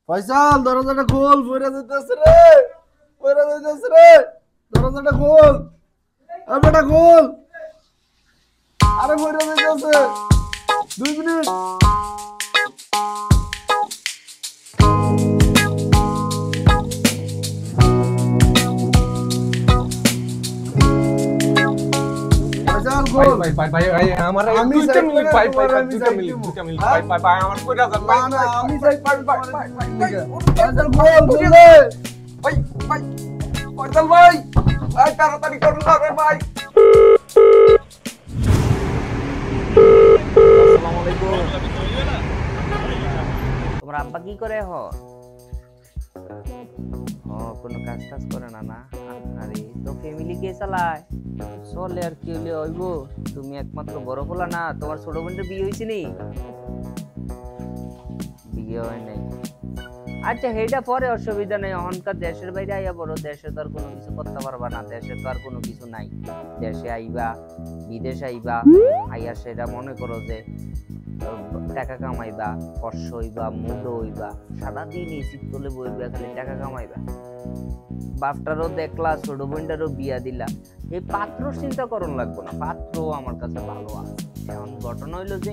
ফয়সাল দরজাটা খোল, পড়ে যাইতেছে রে, পড়ে যাইতেছে রে, দরজাটা খোল, আরে বেটা খোল, আরে পড়ে যাইতেছে, 2 মিনিট। ফয়সাল ভাই খোল। ভাই ভাই ভাই ভাই আমার আমি দুইটা সাইড মিনিট করে ভাই দেবো, ভাই ভাই আমি দুইটা সাইড মিনিট দেবো। দুইটা মিনিট হ্যাঁ? ভাই ভাই ভাই আমার কইরা যান না ভাই না আমি ভাই সাইড ভাই ভাই ভাই ভাই ভাই ভাই ভাই ফয়সাল খোল জলদি। ভাই ভাই ফয়সাল ভাই ভাই তাড়াতাড়ি করুন না রে ভাই। আসসালামু আলাইকুম। তোমার আব্বা কি করে কোনো কাজ টাজ করে না না? আরে তো ফ্যামিলি কে চালায়? চলে আর কি হইলে হইব। তুমি একমাত্র বড় হলা না, তোমার ছোট বোনের বিয়ে হয়েছে নি? বিয়ে হয় নাই। আচ্ছা হেটা পরে অসুবিধা নেই, অহংকার দেশের বাইরে আইয়া বড়, দেশে তো আর কোনো কিছু করতে পারবা না, দেশে তো আর কোনো কিছু নাই। দেশে আইবা, বিদেশ আইবা, আইয়া সেটা মনে করো যে টাকা কামাইবা, ফর্স হইবা, মুড হইবা, সারাদিন এসির তলে বইবা, খালি টাকা কামাইবা। বাপটারও দেখলা, ছোট বোনটারও বিয়া দিলা, এই পাত্র চিন্তা করন লাগবো না, পাত্র আমার কাছে ভালো আছে। এখন ঘটনা হইলো যে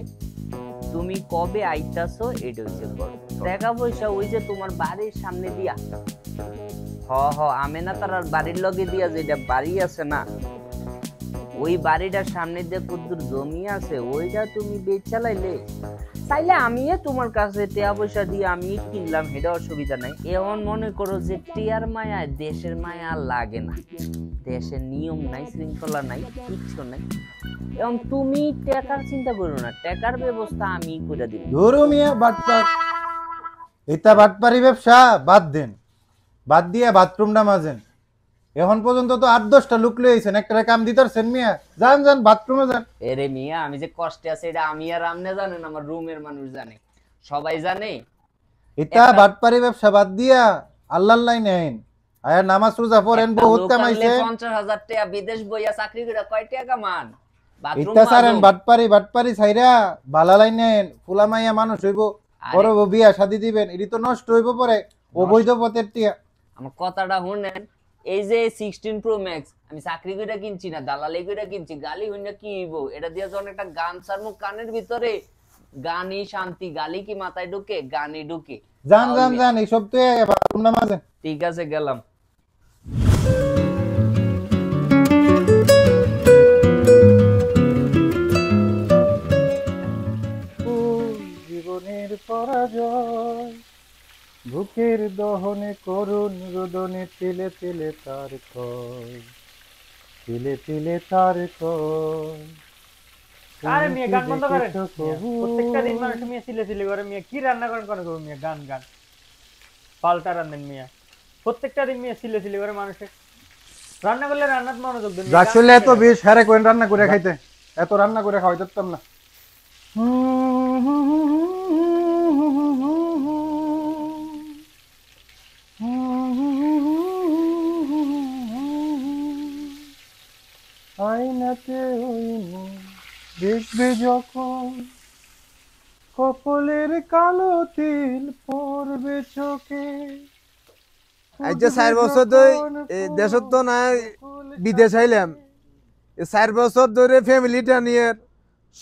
তুমি কবে আইতাছো এটা হচ্ছে টাকা পয়সা ওই যে তোমার বাড়ির সামনে দিয়া আমেনা তার বাড়ির লগে দিয়া যেটা বাড়ি আছে না, ওই বাড়িটার সামনে দিয়ে কদ্দুর জমি আছে, ওইটা তুমি বেচালাইলে চাইলে আমিও তোমার কাছে টাকা পয়সা দিয়ে আমি কিনলাম, এটা অসুবিধা নাই। এমন মনে করো যে টিয়ার মায়া দেশের মায়া লাগে না, দেশের নিয়ম নাই, শৃঙ্খলা নাই, কিচ্ছু নাই। এবং তুমি টাকার চিন্তা করো না, টাকার ব্যবস্থা আমি করে দিব। ধরো মিয়া বাটপার, এটা বাটপারি ব্যবসা বাদ দেন, বাদ দিয়ে বাথরুমটা মাজেন। এখন পর্যন্ত তো 8-10টা লোক লইছেন, একটা কাম দিতারছেন মিয়া। যান যান বাথরুমে যান। এরে মিয়া আমি যে কষ্টে আছে এটা আমি আর আমনে জানেন, আমার রুমের মানুষ জানে, সবাই জানে। এটা বাটপারি ব্যবসা বাদ দিয়া আল্লাহর লাইনে আইন, আয়া নামাজ রোজা পড়েন, বহুত কামাইছে। 50,000 টাকা বিদেশ বইয়া চাকরি করে কয় টাকা কামান? এটা সারেন বাটপারি, বাটপারি ছাইরা বালা লাইনে আইন, ফুলা মাইয়া মানুষ হইব, বড় বিয়া শাদি দিবেন, এটি তো নষ্ট হইব পরে, অবৈধ পথের টিয়া। আমার কথাটা শুনেন, এই যে 16 Pro Max আমি চাকরি করে কিনছি না, দালালি করে কিনছি, গালি হইনা কি হইব? এটা দিয়ে যখন একটা গান ছাড়মু কানের ভিতরে, গানই শান্তি, গালি কি মাথায় ঢুকে? গানই ঢুকে। যান যান যান, এইসব তো বাথরুমটা মাজেন। ঠিক আছে গেলাম। জীবনের পরাজয়, বুকের দহনে করুণ রোদনে তিলে তিলে তার কয়, তিলে তিলে তার কয়। আরে মিয়া গান বন্ধ করেন। প্রত্যেকটা দিন মানুষ মিয়া সিলে সিলে করে, মিয়া কি রান্না করেন কোন করব মিয়া? গান গান পাল্টা রান্নেন মিয়া, প্রত্যেকটা দিন মিয়া সিলে সিলে করে মানুষে রান্না করলে রান্নাত মনোযোগ দেন। আসলে এত বেশ হারে কোন রান্না করে খাইতে, এত রান্না করে খাওয়াই দিতাম না। আয়নাতে ওই দেখবে যখন কপালের কালো তিল পড়বে চোখে। আজ যে 4 বছর ধরে দেশত তো না বিদেশ আইলাম, 4 বছর ধরে ফ্যামিলিটা নিয়ে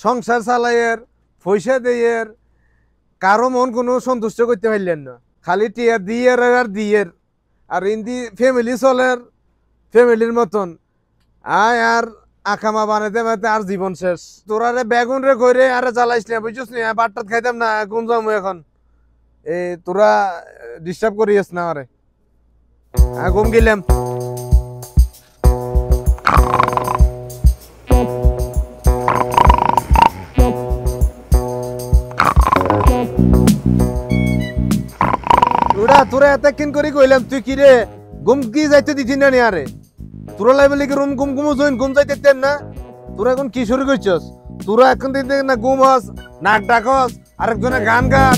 সংসার চালাইয়ের, পয়সা দিয়ে কারো মন কোনো সন্তুষ্ট করতে পারলেন না, খালি টিয়া দিয়ের আর দিয়ের, আর ইন্দি ফ্যামিলি চলের ফ্যামিলির মতন। আয় আর আকামা বানাইতে বানাইতে আর জীবন শেষ। তোরারে বেগুন রে কইরে আরে জ্বালাইস না, বুঝছিস না? বাটটাত খাইতাম না, কোন যাবো এখন? তোরা ডিস্টার্ব করিস না আরে, ঘুম গেলাম। তোরা এতক্ষণ করে কইলাম, তুই কি রে ঘুম কি যাইতে দিতি না? আরে তোরা লাইবে কি রুম ঘুম ঘুমো জইন ঘুম যাইতে দেন না? তোরা এখন কি শুরু করছস? তোরা এখন দিতে না ঘুম হস, নাক ডাকস, আরেকজনে গান গার।